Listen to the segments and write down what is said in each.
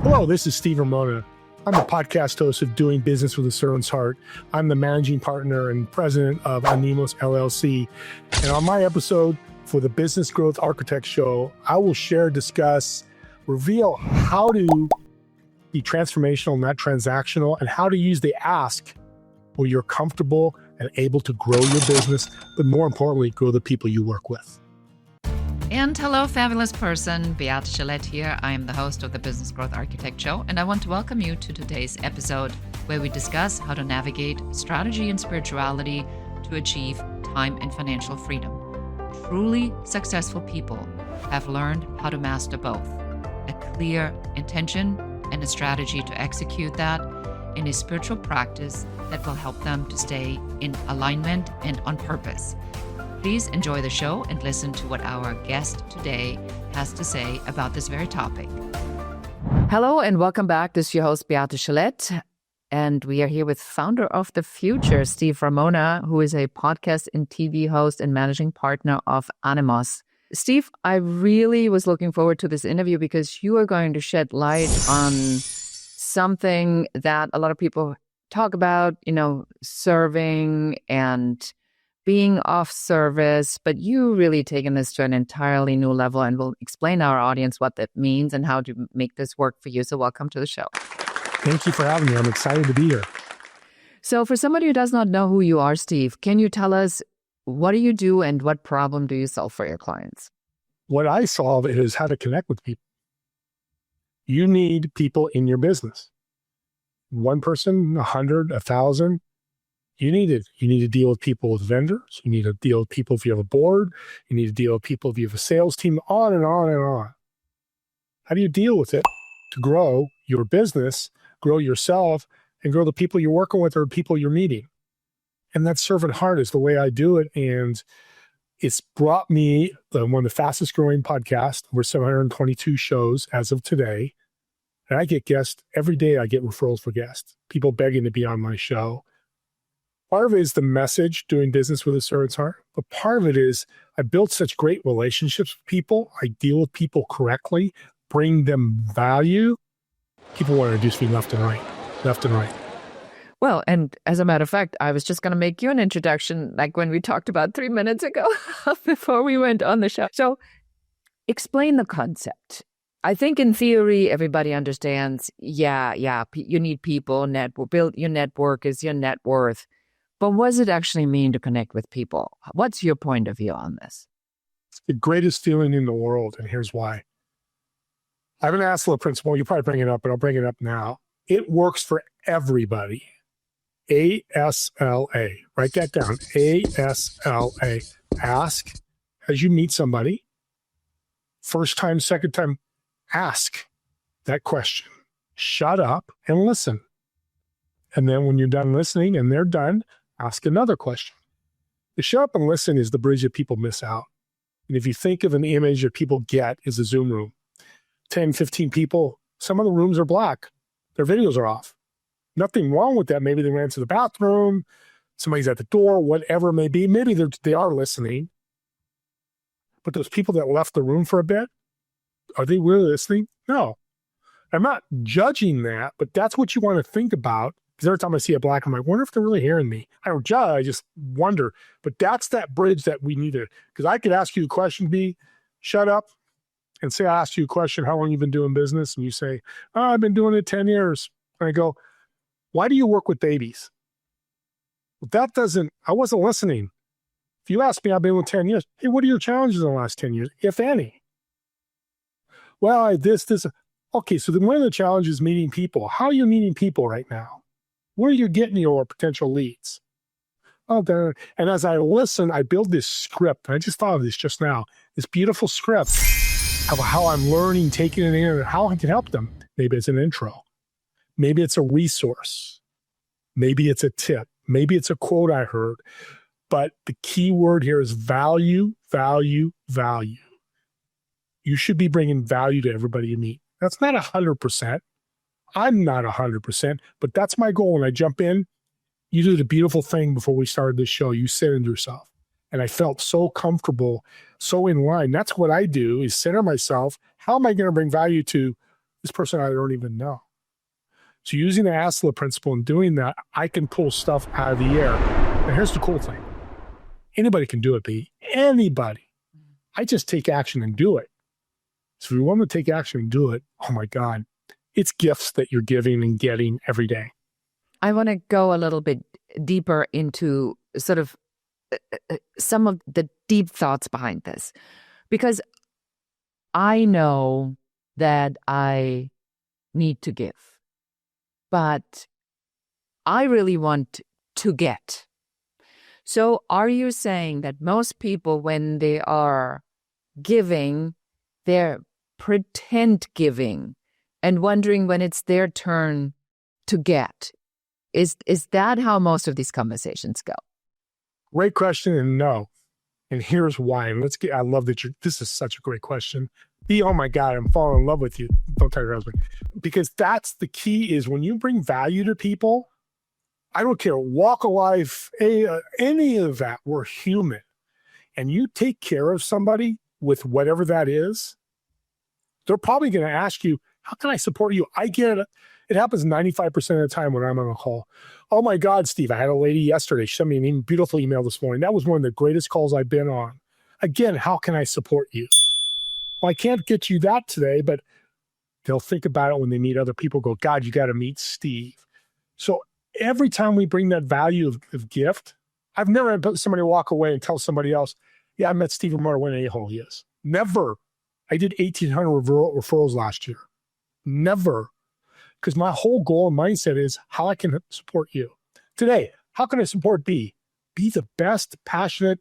Hello, this is Steve Ramona. I'm the podcast host of Doing Business with a Servant's Heart. I'm the managing partner and president of Animos LLC. And on my episode for the Business Growth Architect Show, I will share, discuss, reveal how to be transformational, not transactional, and how to use the ask where you're comfortable and able to grow your business, but more importantly, grow the people you work with. And hello, fabulous person. Beate Gillette here. I am the host of the Business Growth Architect Show, and I want to welcome you to today's episode where we discuss how to navigate strategy and spirituality to achieve time and financial freedom. Truly successful people have learned how to master both, a clear intention and a strategy to execute that in a spiritual practice that will help them to stay in alignment and on purpose. Please enjoy the show and listen to what our guest today has to say about this very topic. Hello and welcome back. This is your host, Beate Gillette. And we are here with founder of the Future, Steve Ramona, who is a podcast and TV host and managing partner of Animos. Steve, I really was looking forward to this interview because you are going to shed light on something that a lot of people talk about, serving and being off service, but you really taken this to an entirely new level and will explain to our audience what that means and how to make this work for you. So welcome to the show. Thank you for having me. I'm excited to be here. So for somebody who does not know who you are, Steve, can you tell us what do you do and what problem do you solve for your clients? What I solve is how to connect with people. You need people in your business. One person, 100, 1,000. You need it. You need to deal with people with vendors. You need to deal with people if you have a board. You need to deal with people if you have a sales team, on and on and on. How do you deal with it to grow your business, grow yourself, and grow the people you're working with or the people you're meeting? And that servant heart is the way I do it. And it's brought me one of the fastest growing podcasts. We're 722 shows as of today. And I get guests every day. I get referrals for guests, people begging to be on my show. Part of it is the message, doing business with a servant's heart. But part of it is I built such great relationships with people. I deal with people correctly, bring them value. People want to introduce me left and right. Well, and as a matter of fact, I was just going to make you an introduction like when we talked about 3 minutes ago before we went on the show. So explain the concept. I think in theory, everybody understands, you need people, build your network is your net worth. But what does it actually mean to connect with people? What's your point of view on this? It's the greatest feeling in the world, and here's why. I have an ASLA principle. You probably bring it up, but I'll bring it up now. It works for everybody. ASLA. Write that down. ASLA. Ask as you meet somebody. First time, second time, ask that question. Shut up and listen. And then when you're done listening and they're done, ask another question. The shut up and listen is the bridge that people miss out. And if you think of an image that people get is a Zoom room, 10, 15 people, some of the rooms are black. Their videos are off. Nothing wrong with that. Maybe they ran to the bathroom, somebody's at the door, whatever it may be. Maybe they are listening. But those people that left the room for a bit, are they really listening? No. I'm not judging that, but that's what you want to think about. Because every time I see a black, I'm like, wonder if they're really hearing me. I don't judge, I just wonder. But that's that bridge that we need to, because I could ask you a question, shut up, and say I asked you a question, how long you been doing business? And you say, I've been doing it 10 years. And I go, why do you work with babies? Well, I wasn't listening. If you ask me, I've been with 10 years. Hey, what are your challenges in the last 10 years, if any? Well, this. Okay, so then one of the challenges is meeting people. How are you meeting people right now? Where are you getting your potential leads? Oh, there. And as I listen, I build this script. And I just thought of this just now. This beautiful script of how I'm learning, taking it in, and how I can help them. Maybe it's an intro. Maybe it's a resource. Maybe it's a tip. Maybe it's a quote I heard. But the key word here is value, value, value. You should be bringing value to everybody you meet. That's not 100%. I'm not 100%, but that's my goal. When I jump in, you did a beautiful thing before we started this show. You centered yourself. And I felt so comfortable, so in line. That's what I do, is center myself. How am I going to bring value to This person I don't even know. So using the ASLA principle and doing that, I can pull stuff out of the air. And here's the cool thing. Anybody can do it, B. Anybody. I just take action and do it. So if you want to take action and do it, oh my God, it's gifts that you're giving and getting every day. I want to go a little bit deeper into sort of some of the deep thoughts behind this, because I know that I need to give, but I really want to get. So are you saying that most people, when they are giving, they're pretend giving and wondering when it's their turn to get? Is that how most of these conversations go? Great question, and no. And here's why. And I love that this is such a great question. Oh my God, I'm falling in love with you. Don't tell your husband. Because that's the key, is when you bring value to people, I don't care, walk of life, any of that, we're human. And you take care of somebody with whatever that is, they're probably going to ask you, how can I support you? I get it. It happens 95% of the time when I'm on a call. Oh my God, Steve, I had a lady yesterday. She sent me a beautiful email this morning. That was one of the greatest calls I've been on. Again, how can I support you? Well, I can't get you that today, but they'll think about it when they meet other people, go, God, you got to meet Steve. So every time we bring that value of gift, I've never had somebody walk away and tell somebody else, yeah, I met Steve Ramona, what an a-hole he is. Never. I did 1,800 referrals last year. Never. Because my whole goal and mindset is how I can support you. Today, how can I support B? Be the best, passionate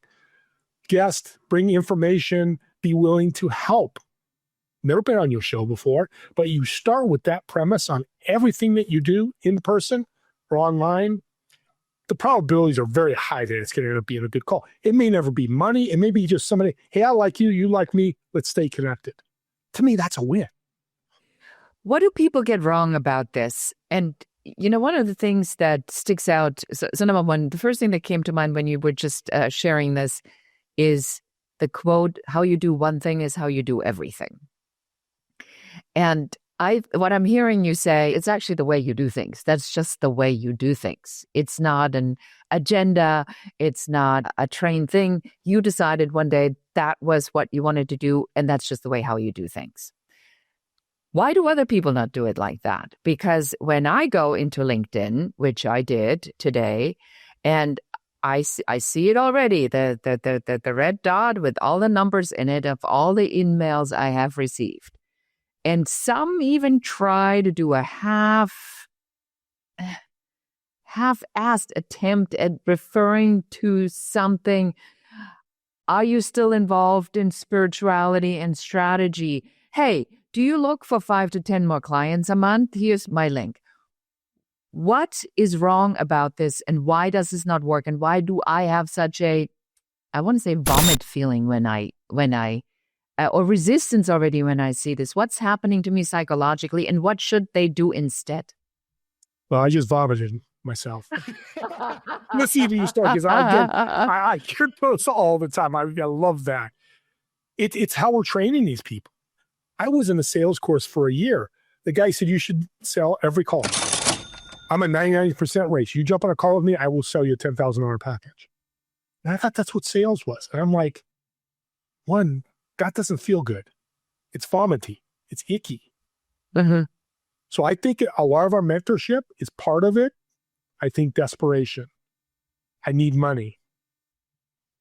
guest, bring information, be willing to help. Never been on your show before, but you start with that premise on everything that you do in person or online. The probabilities are very high that it's going to end up being a good call. It may never be money. It may be just somebody, hey, I like you, you like me, let's stay connected. To me, that's a win. What do people get wrong about this? And, one of the things that sticks out, so number one, the first thing that came to mind when you were just sharing this is the quote, how you do one thing is how you do everything. And what I'm hearing you say, it's actually the way you do things. That's just the way you do things. It's not an agenda. It's not a trained thing. You decided one day that was what you wanted to do, and that's just the way how you do things. Why do other people not do it like that? Because when I go into LinkedIn, which I did today, and I see it already, the red dot with all the numbers in it of all the emails I have received. And some even try to do a half-assed attempt at referring to something. Are you still involved in spirituality and strategy? Hey, do you look for 5 to 10 more clients a month? Here's my link. What is wrong about this, and why does this not work? And why do I have such I want to say vomit feeling when I or resistance already when I see this? What's happening to me psychologically, and what should they do instead? Well, I just vomited myself. Let's see if you start, because I hear those all the time. I love that. It's how we're training these people. I was in a sales course for a year. The guy said, you should sell every call. I'm a 99% race. You jump on a call with me, I will sell you a $10,000 package. And I thought that's what sales was. And I'm like, one, that doesn't feel good. It's vomity. It's icky. Mm-hmm. So I think a lot of our mentorship is part of it. I think desperation. I need money.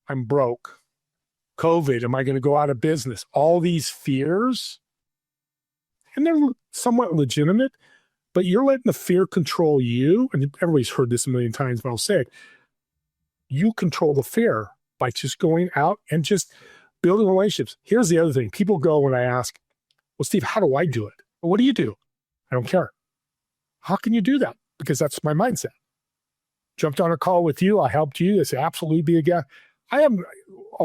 I'm broke. COVID, am I going to go out of business? All these fears. And they're somewhat legitimate, but you're letting the fear control you. And everybody's heard this a million times, but I'll say it. You control the fear by just going out and just building relationships. Here's the other thing. People go when I ask, well, Steve, how do I do it? Well, what do you do? I don't care. How can you do that? Because that's my mindset. Jumped on a call with you. I helped you. I say, absolutely be a guy. Are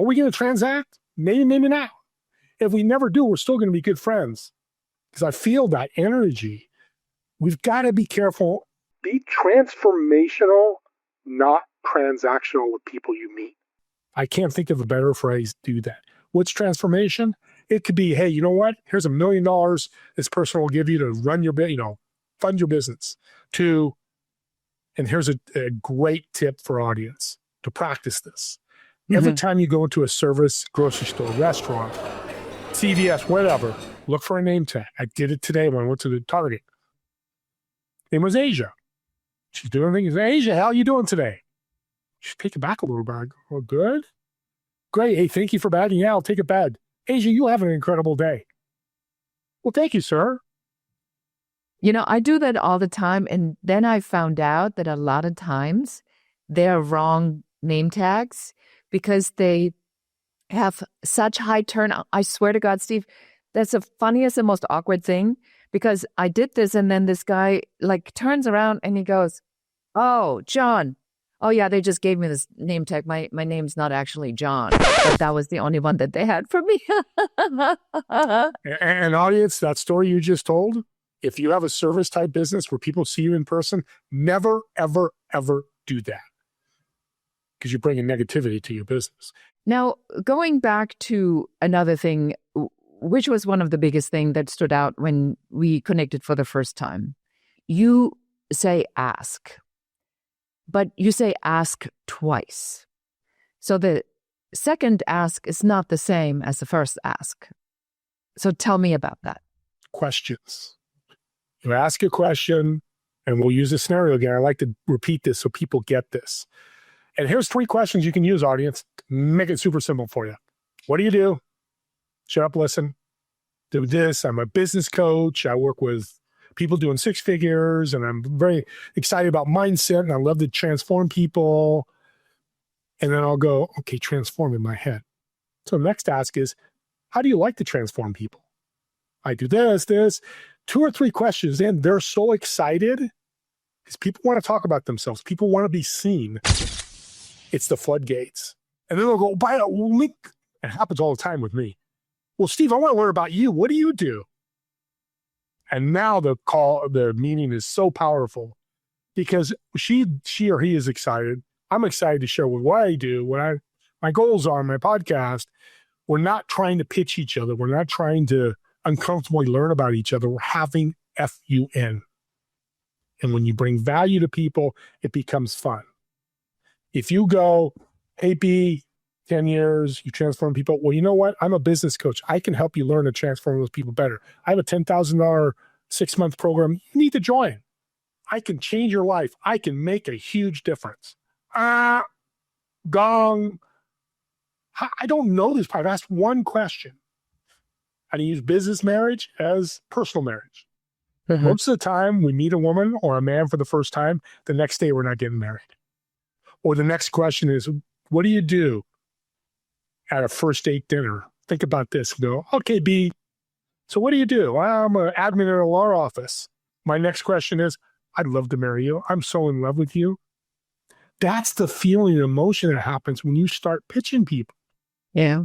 we going to transact? Maybe, maybe not. If we never do, we're still going to be good friends. Because I feel that energy. We've got to be careful. Be transformational, not transactional with people you meet. I can't think of a better phrase to do that. What's transformation? it could be, hey, you know what? Here's $1 million this person will give you to run your, fund your business. To, and here's a great tip for audience to practice this. Every time you go into a service, grocery store, restaurant, CVS, whatever, look for a name tag. I did it today when I went to the Target. Name was Asia. She's doing things. Asia, how you doing today? She's taking it back a little bit. I go, oh, good. Great. Hey, thank you for bagging. Yeah, I'll take it back. Asia, you'll have an incredible day. Well, thank you, sir. I do that all the time. And then I found out that a lot of times they're wrong name tags because they have such high turnout. I swear to God, Steve, that's the funniest and most awkward thing because I did this and then this guy turns around and he goes, oh, John. Oh, yeah, they just gave me this name tag. My name's not actually John, but that was the only one that they had for me. And audience, that story you just told, if you have a service type business where people see you in person, never, ever, ever do that because you're bringing negativity to your business. Now, going back to another thing, which was one of the biggest things that stood out when we connected for the first time, you say ask. But you say ask twice. So the second ask is not the same as the first ask. So tell me about that. Questions. You ask a question, and we'll use a scenario again. I like to repeat this so people get this. And here's 3 questions you can use, audience. Make it super simple for you. What do you do? Shut up, listen. Do this. I'm a business coach. I work with people doing 6 figures, and I'm very excited about mindset, and I love to transform people. And then I'll go, okay, transform in my head. So the next ask is, how do you like to transform people? I do this. 2 or 3 questions in, they're so excited because people want to talk about themselves. People want to be seen. It's the floodgates. And then they'll go, buy a link. It happens all the time with me. Well, Steve, I want to learn about you. What do you do? And now the meeting is so powerful because she or he is excited. I'm excited to share what I do, my goals are, my podcast. We're not trying to pitch each other. We're not trying to uncomfortably learn about each other. We're having FUN. And when you bring value to people, it becomes fun. If you go, hey, B, 10 years, you transform people. Well, you know what? I'm a business coach. I can help you learn to transform those people better. I have a $10,000 6-month program. You need to join. I can change your life. I can make a huge difference. Gong. I don't know this part. I've asked one question. How do you use business marriage as personal marriage? Mm-hmm. Most of the time, we meet a woman or a man for the first time. The next day, we're not getting married. Or the next question is, what do you do at a first date dinner? Think about this. Go, okay, B. So what do you do? Well, I'm an admin in a law office. My next question is, I'd love to marry you. I'm so in love with you. That's the feeling and emotion that happens when you start pitching people. Yeah.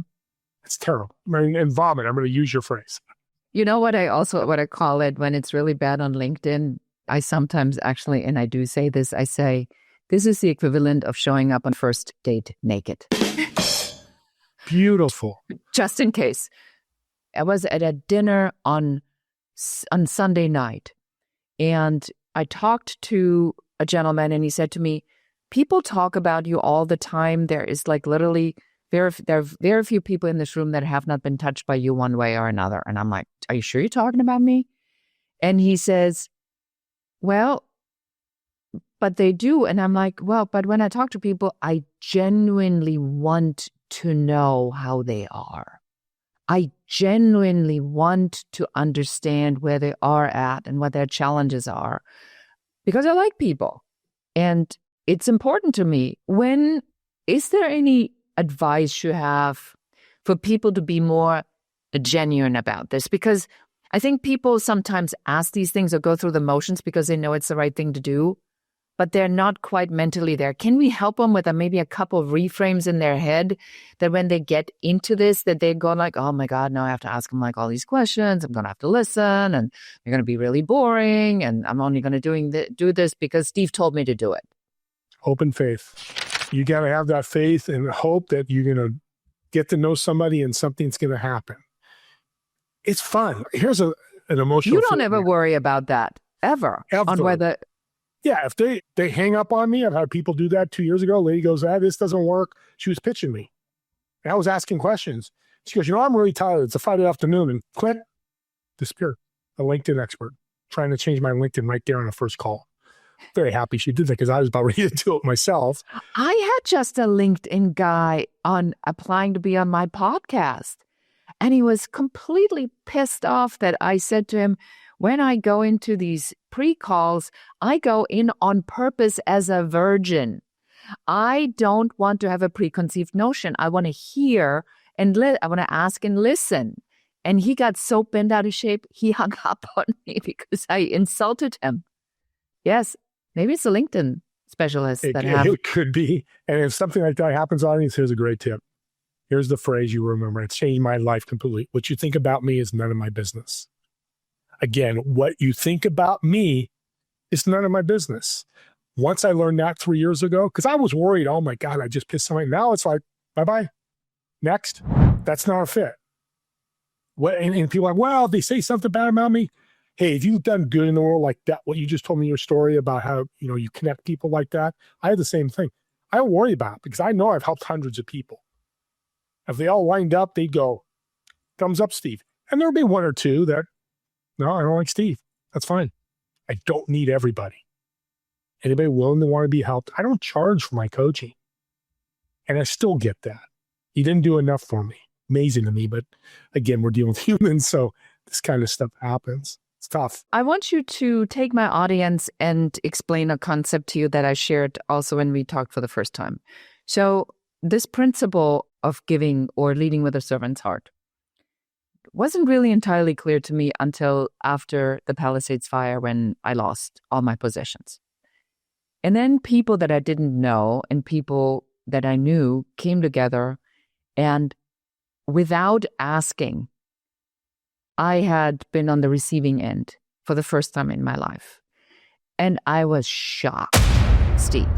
It's terrible. And vomit. I'm going to use your phrase. You know what I call it when it's really bad on LinkedIn? I sometimes actually, and I do say this, I say, this is the equivalent of showing up on first date naked. Beautiful. Just in case. I was at a dinner on Sunday night, and I talked to a gentleman, and he said to me, people talk about you all the time. There is literally there are very few people in this room that have not been touched by you one way or another. And I'm like, are you sure you're talking about me? And he says, well, but they do. And I'm like, well, but when I talk to people, I genuinely want to know how they are. I genuinely want to understand where they are at and what their challenges are because I like people. And it's important to me. Is there any advice you have for people to be more genuine about this? Because I think people sometimes ask these things or go through the motions because they know it's the right thing to do, but they're not quite mentally there. Can we help them with maybe a couple of reframes in their head that when they get into this, that they go like, oh my God, now I have to ask them all these questions. I'm going to have to listen and they're going to be really boring. And I'm only going to do this because Steve told me to do it. Hope and faith. You got to have that faith and hope that you're going to get to know somebody and something's going to happen. It's fun. Here's an emotional. You don't ever worry about that ever. On whether. Yeah, if they hang up on me, I've had people do that 2 years ago. A lady goes, this doesn't work. She was pitching me. And I was asking questions. She goes, I'm really tired. It's a Friday afternoon. And click, disappeared. A LinkedIn expert trying to change my LinkedIn right there on the first call. Very happy she did that because I was about ready to do it myself. I had just a LinkedIn guy on applying to be on my podcast. And he was completely pissed off that I said to him, when I go into these pre-calls, I go in on purpose as a virgin. I don't want to have a preconceived notion. I want to hear and I want to ask and listen. And he got so bent out of shape, he hung up on me because I insulted him. Yes, maybe it's a LinkedIn specialist It could be. And if something like that happens, audience, here's a great tip. Here's the phrase you remember. It's changed my life completely. What you think about me is none of my business. Again, what you think about me is none of my business. Once I learned that 3 years ago, because I was worried, oh my God, I just pissed somebody. Now it's like, bye-bye. Next. That's not a fit. And people are like, well, they say something bad about me. Hey, if you've done good in the world like that, what you just told me your story about how, you connect people like that, I had the same thing. I don't worry about it because I know I've helped hundreds of people. If they all lined up, they'd go, thumbs up, Steve. And there'll be one or two that, no, I don't like Steve. That's fine. I don't need everybody. Anybody willing to want to be helped? I don't charge for my coaching. And I still get that. You didn't do enough for me. Amazing to me. But again, we're dealing with humans. So this kind of stuff happens. It's tough. I want you to take my audience and explain a concept to you that I shared also when we talked for the first time. So this principle of giving or leading with a servant's heart wasn't really entirely clear to me until after the Palisades fire when I lost all my possessions. And then people that I didn't know and people that I knew came together, and without asking, I had been on the receiving end for the first time in my life. And I was shocked, Steve.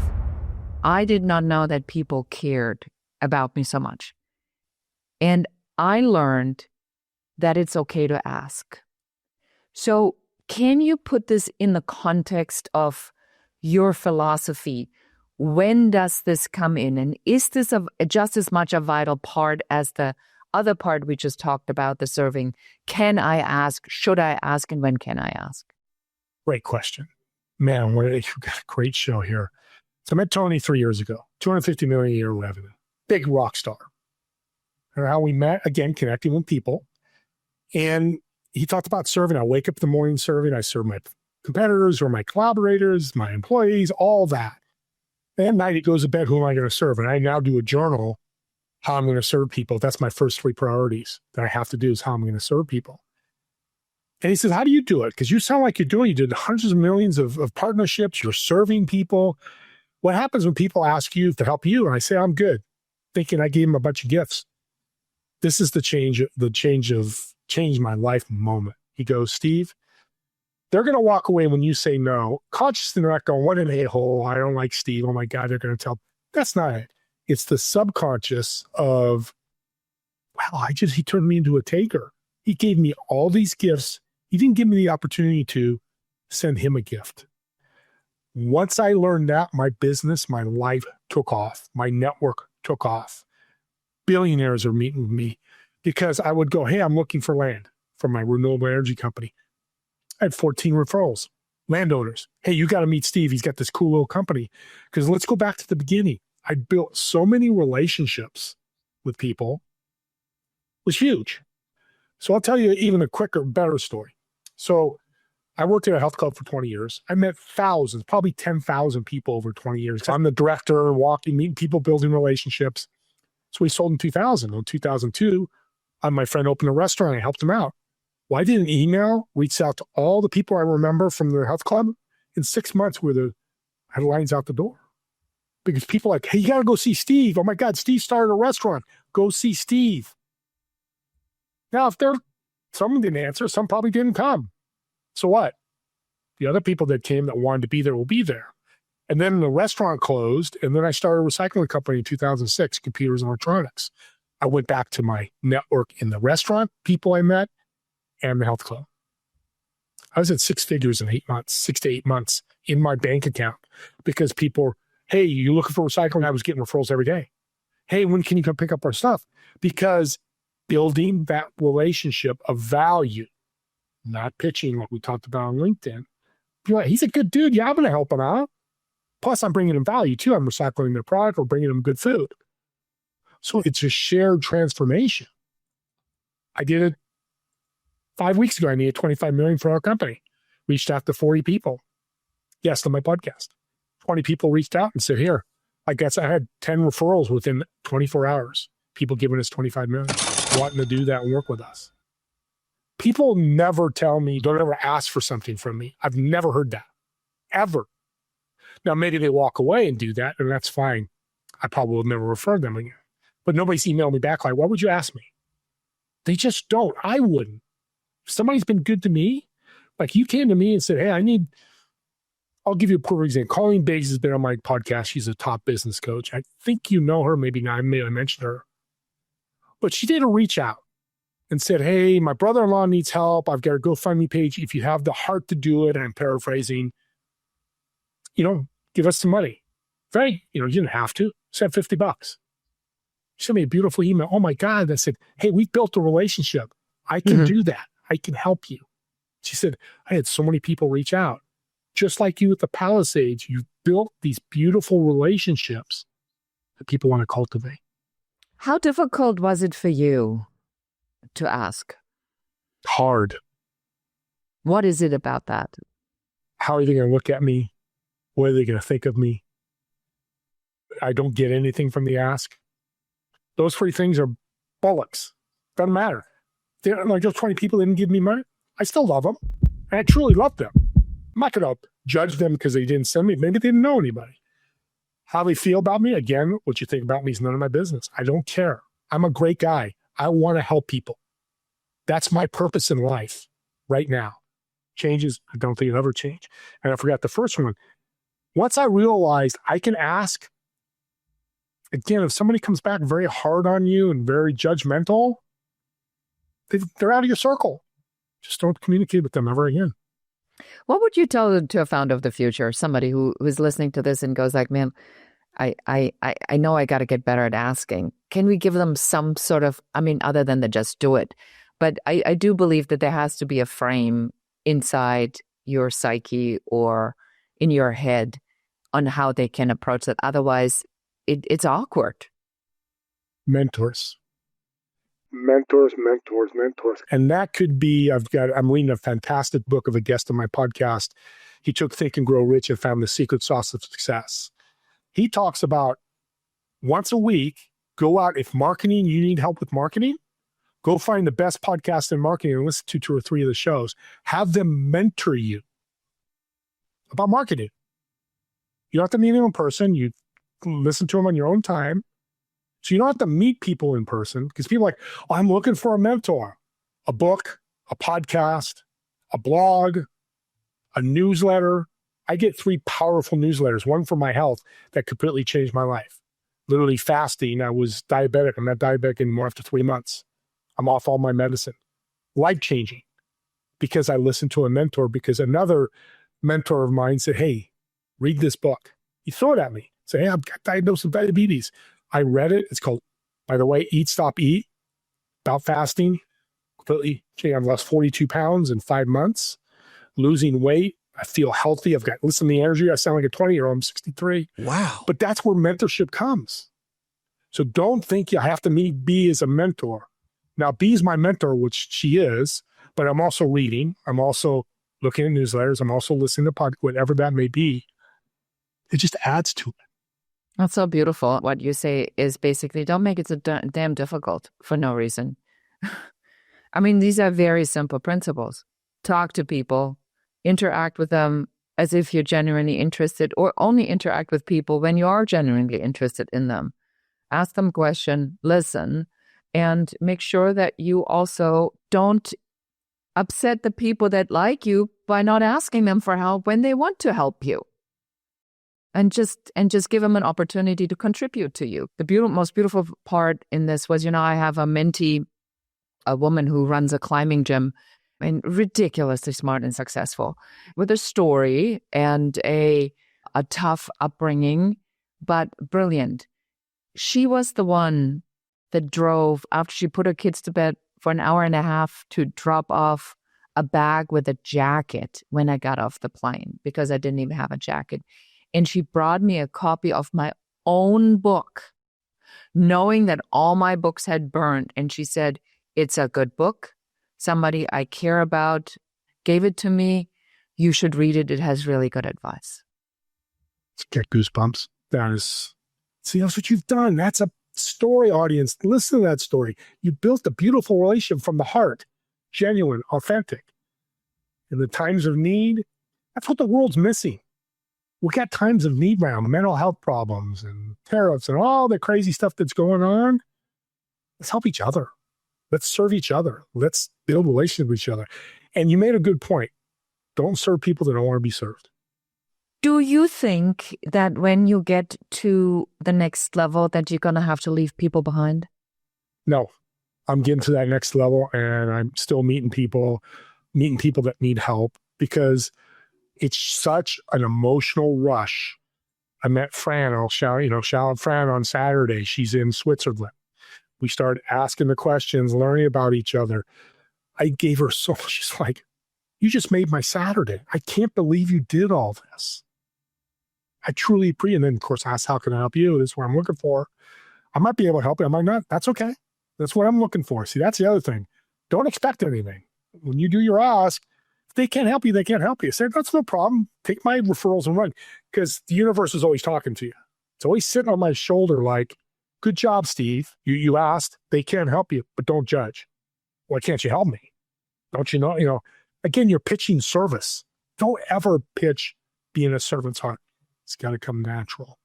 I did not know that people cared about me so much. And I learned that it's okay to ask. So can you put this in the context of your philosophy? When does this come in? And is this just as much a vital part as the other part we just talked about, the serving? Can I ask? Should I ask? And when can I ask? Great question. Man, you've got a great show here. So I met Tony 3 years ago, 250 million a year revenue, big rock star. And how we met, again, connecting with people. And he talked about serving. I wake up in the morning serving. I serve my competitors or my collaborators, my employees, all that. And at night, he goes to bed, who am I going to serve? And I now do a journal, how I'm going to serve people. That's my first 3 priorities that I have to do is how I'm going to serve people. And he says, how do you do it? Because you sound like you did hundreds of millions of partnerships. You're serving people. What happens when people ask you to help you? And I say, I'm good, thinking I gave them a bunch of gifts. This is the change my life moment. He goes, Steve, they're going to walk away when you say no. Consciously, they're not going, what an a-hole. I don't like Steve. Oh my God, they're going to tell. That's not it. It's the subconscious of, wow, he turned me into a taker. He gave me all these gifts. He didn't give me the opportunity to send him a gift. Once I learned that, my business, my life took off. My network took off. Billionaires are meeting with me because I would go, hey, I'm looking for land for my renewable energy company. I had 14 referrals, landowners. Hey, you got to meet Steve. He's got this cool little company. Because let's go back to the beginning. I built so many relationships with people. It was huge. So I'll tell you even a quicker, better story. So I worked at a health club for 20 years. I met thousands, probably 10,000 people over 20 years. I'm the director, walking, meeting people, building relationships. So we sold in 2000. In 2002, my friend opened a restaurant. I helped him out. Well, I did an email, reached out to all the people I remember from the health club. In 6 months, I had lines out the door. Because people are like, hey, you got to go see Steve. Oh my God, Steve started a restaurant. Go see Steve. Now, if some didn't answer, some probably didn't come. So what? The other people that came that wanted to be there will be there. And then the restaurant closed, and then I started a recycling company in 2006, computers and electronics. I went back to my network in the restaurant, people I met, and the health club. I was at 6 figures in 8 months, 6 to 8 months in my bank account because people, hey, you looking for recycling? I was getting referrals every day. Hey, when can you come pick up our stuff? Because building that relationship of value, not pitching like we talked about on LinkedIn. You're like, he's a good dude. Yeah, I'm going to help him out. Plus, I'm bringing him value too. I'm recycling their product or bringing him good food. So it's a shared transformation. I did it 5 weeks ago. I needed $25 million for our company. Reached out to 40 people. Yes, on my podcast. 20 people reached out and said, here, I guess I had 10 referrals within 24 hours. People giving us $25 million, wanting to do that and work with us. People never tell me, don't ever ask for something from me. I've never heard that, ever. Now, maybe they walk away and do that, and that's fine. I probably will never refer them again. But nobody's emailed me back like, why would you ask me? They just don't. I wouldn't. If somebody's been good to me, like you came to me and said, hey, I'll give you a perfect example. Colleen Biggs has been on my podcast. She's a top business coach. I think you know her. Maybe not. I may have mentioned her. But she did a reach out and said, hey, my brother-in-law needs help. I've got a GoFundMe page. If you have the heart to do it, and I'm paraphrasing, give us some money. Right? You didn't have to. Send $50. She sent me a beautiful email. Oh my God. That said, hey, we've built a relationship. I can do that. I can help you. She said, I had so many people reach out. Just like you with the Palisades, you've built these beautiful relationships that people want to cultivate. How difficult was it for you to ask? Hard. What is it about that? How are they going to look at me? What are they going to think of me? I don't get anything from the ask. Those 3 things are bollocks. Doesn't matter. Like those 20 people didn't give me money. I still love them. And I truly love them. I'm not going to judge them because they didn't send me. Maybe they didn't know anybody. How they feel about me, again, what you think about me is none of my business. I don't care. I'm a great guy. I want to help people. That's my purpose in life right now. Changes, I don't think it'll ever change. And I forgot the first one. Once I realized I can ask, again, if somebody comes back very hard on you and very judgmental, they're out of your circle. Just don't communicate with them ever again. What would you tell to a founder of the future, somebody who is listening to this and goes like, man, I know I got to get better at asking. Can we give them some sort of, other than the just do it, but I do believe that there has to be a frame inside your psyche or in your head on how they can approach that. Otherwise, it's awkward. Mentors. And that could be, I'm reading a fantastic book of a guest on my podcast. He took Think and Grow Rich and found the secret sauce of success. He talks about once a week, go out. If marketing, you need help with marketing, go find the best podcast in marketing and listen to 2 or 3 of the shows. Have them mentor you about marketing. You don't have to meet them in person. You listen to them on your own time. So you don't have to meet people in person because people are like, oh, I'm looking for a mentor, a book, a podcast, a blog, a newsletter. I get 3 powerful newsletters, one for my health that completely changed my life. Literally fasting. I was diabetic. I'm not diabetic anymore after 3 months. I'm off all my medicine. Life-changing because I listened to a mentor because another mentor of mine said, hey, read this book. He threw it at me. Say, hey, I've got diagnosed with diabetes. I read it. It's called, by the way, Eat, Stop, Eat, about fasting. Completely changed. I've lost 42 pounds in 5 months. Losing weight. I feel healthy. Listen to the energy. I sound like a 20-year-old. I'm 63. Wow. But that's where mentorship comes. So don't think you have to meet B as a mentor. Now, B is my mentor, which she is, but I'm also reading. I'm also looking at newsletters. I'm also listening to podcasts, whatever that may be. It just adds to it. That's so beautiful. What you say is basically don't make it so damn difficult for no reason. These are very simple principles. Talk to people, interact with them as if you're genuinely interested, or only interact with people when you are genuinely interested in them. Ask them a question, listen, and make sure that you also don't upset the people that like you by not asking them for help when they want to help you. And just give them an opportunity to contribute to you. The most beautiful part in this was, I have a mentee, a woman who runs a climbing gym, and ridiculously smart and successful with a story and a tough upbringing, but brilliant. She was the one that drove, after she put her kids to bed for an hour and a half, to drop off a bag with a jacket when I got off the plane, because I didn't even have a jacket. And she brought me a copy of my own book, knowing that all my books had burned. And she said, "It's a good book. Somebody I care about gave it to me. You should read it. It has really good advice." Get goosebumps. See, that's what you've done. That's a story, audience. Listen to that story. You built a beautiful relationship from the heart, genuine, authentic. In the times of need, that's what the world's missing. We got times of need now, mental health problems and tariffs and all the crazy stuff that's going on. Let's help each other. Let's serve each other. Let's build relationships with each other. And you made a good point. Don't serve people that don't want to be served. Do you think that when you get to the next level that you're going to have to leave people behind? No, I'm getting to that next level, and I'm still meeting people that need help, because it's such an emotional rush. I met Fran, I'll shout out Fran on Saturday. She's in Switzerland. We started asking the questions, learning about each other. I gave her so much. She's like, "You just made my Saturday. I can't believe you did all this. I truly appreciate." And then, of course, I asked, "How can I help you? This is what I'm looking for." I might be able to help you. I might not. That's okay. That's what I'm looking for. See, that's the other thing. Don't expect anything. When you do your ask, if they can't help you, they can't help you. Say, "That's no problem. Take my referrals and run." Because the universe is always talking to you. It's always sitting on my shoulder like, "Good job, Steve. You asked. They can't help you, but don't judge. Why can't you help me? Don't you know?" Again, you're pitching service. Don't ever pitch being a servant's heart. It's got to come natural.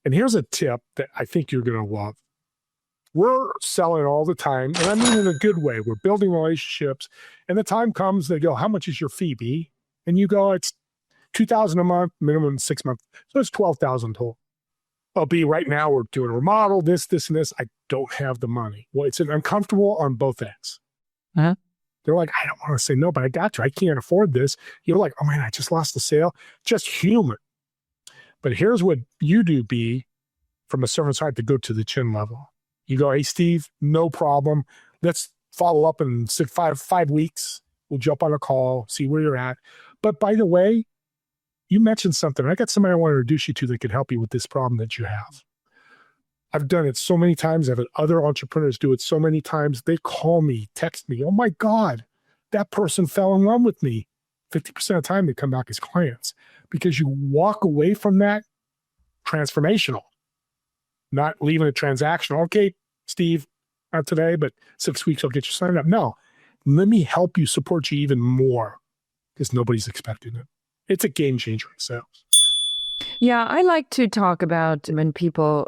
And here's a tip that I think you're going to love. We're selling all the time, and I mean in a good way. We're building relationships, and the time comes, they go, "How much is your fee, B?" And you go, "It's $2,000 a month, minimum 6 months. So it's $12,000 total." "Oh, B, right now we're doing a remodel, this, and this. I don't have the money." Well, it's uncomfortable on both ends. Uh-huh. They're like, "I don't want to say no, but I got you. I can't afford this." You're like, "Oh man, I just lost the sale." Just human. But here's what you do, B, from a servant's heart, to go to the chin level. You go, "Hey, Steve, no problem. Let's follow up in 5 weeks. We'll jump on a call, see where you're at. But by the way, you mentioned something. I got somebody I want to introduce you to that can help you with this problem that you have." I've done it so many times. I've had other entrepreneurs do it so many times. They call me, text me, "Oh my God, that person fell in love with me." 50% of the time they come back as clients, because you walk away from that transformational, not leaving it transactional. "Okay, Steve, not today, but 6 weeks I'll get you signed up." No, let me help you, support you even more, because nobody's expecting it. It's a game changer in sales. Yeah, I like to talk about when people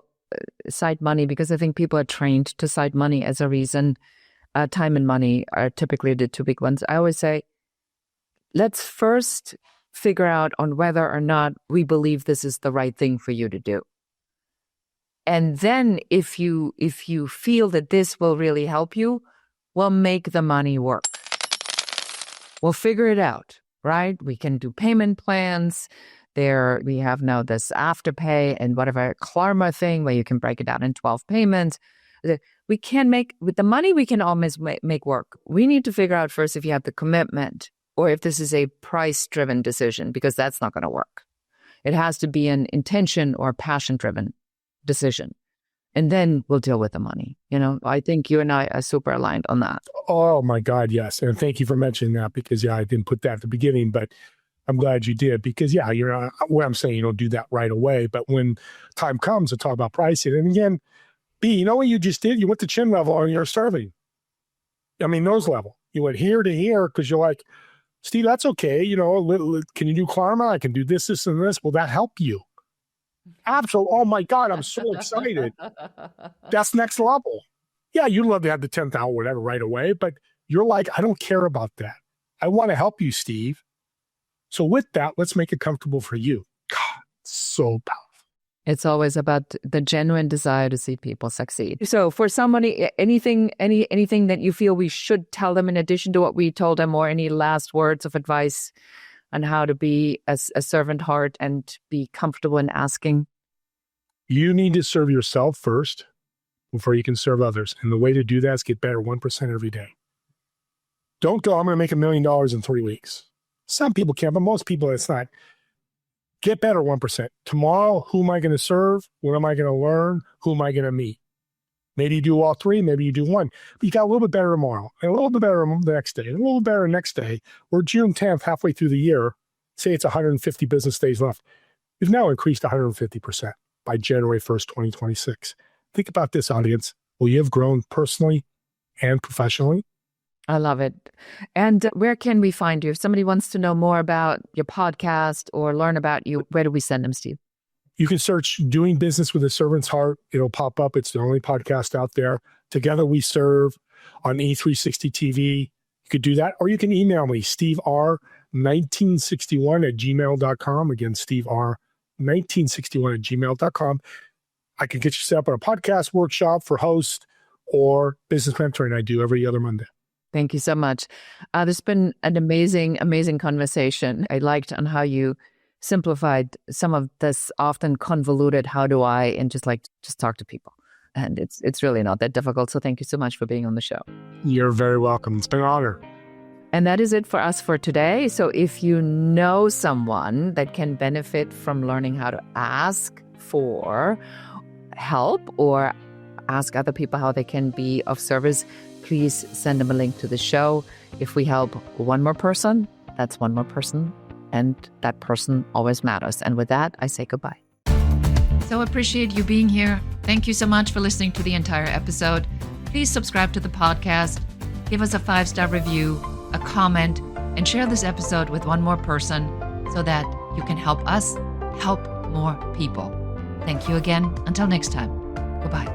cite money, because I think people are trained to cite money as a reason. Time and money are typically the two big ones. I always say, let's first figure out on whether or not we believe this is the right thing for you to do. And then if you feel that this will really help you, we'll make the money work. We'll figure it out, right? We can do payment plans. We have now this Afterpay and whatever Klarma thing where you can break it down in 12 payments. We can make, with the money, we can almost make work. We need to figure out first if you have the commitment, or if this is a price-driven decision, because that's not going to work. It has to be an intention or passion-driven decision. And then we'll deal with the money. I think you and I are super aligned on that. Oh my God, yes. And thank you for mentioning that, because I didn't put that at the beginning, but I'm glad you did, because what I'm saying, you don't do that right away, but when time comes to talk about pricing, and again, B, you know what you just did? You went to chin level and you're serving. I mean, nose level. You went here to here, because you're like, "Steve, that's okay. Can you do Klarma? I can do this, and this. Will that help you?" Absolutely. Oh my God, I'm so excited. That's next level. Yeah, you'd love to have the 10,000 whatever right away, but you're like, "I don't care about that. I want to help you, Steve. So with that, let's make it comfortable for you." God, so powerful. It's always about the genuine desire to see people succeed. So for somebody, anything that you feel we should tell them in addition to what we told them, or any last words of advice on how to be a servant heart and be comfortable in asking? You need to serve yourself first before you can serve others. And the way to do that is get better 1% every day. Don't go, I'm going to make $1 million in 3 weeks. Some people can, but most people it's not. Get better 1%. Tomorrow, who am I going to serve? What am I going to learn? Who am I going to meet? Maybe you do all three, maybe you do one. But you got a little bit better tomorrow, and a little bit better the next day, and a little better the next day. We're June 10th, halfway through the year. Say it's 150 business days left. We've now increased 150% by January 1st, 2026. Think about this, audience. Will you have grown personally and professionally? I love it. And where can we find you? If somebody wants to know more about your podcast or learn about you, where do we send them, Steve? You can search Doing Business with a Servant's Heart. It'll pop up. It's the only podcast out there. Together We Serve on E360 TV. You could do that. Or you can email me, stevr1961@gmail.com. Again, stevr1961@gmail.com. I can get you set up on a podcast workshop for host or business mentoring I do every other Monday. Thank you so much. There's been an amazing, amazing conversation. I liked on how you simplified some of this often convoluted, how do I, and just talk to people. And it's really not that difficult. So thank you so much for being on the show. You're very welcome. It's been an honor. And that is it for us for today. So if you know someone that can benefit from learning how to ask for help or ask other people how they can be of service, please send them a link to the show. If we help one more person, that's one more person, and that person always matters. And with that, I say goodbye. So appreciate you being here. Thank you so much for listening to the entire episode. Please subscribe to the podcast, give us a 5-star review, a comment, and share this episode with one more person so that you can help us help more people. Thank you again. Until next time. Goodbye.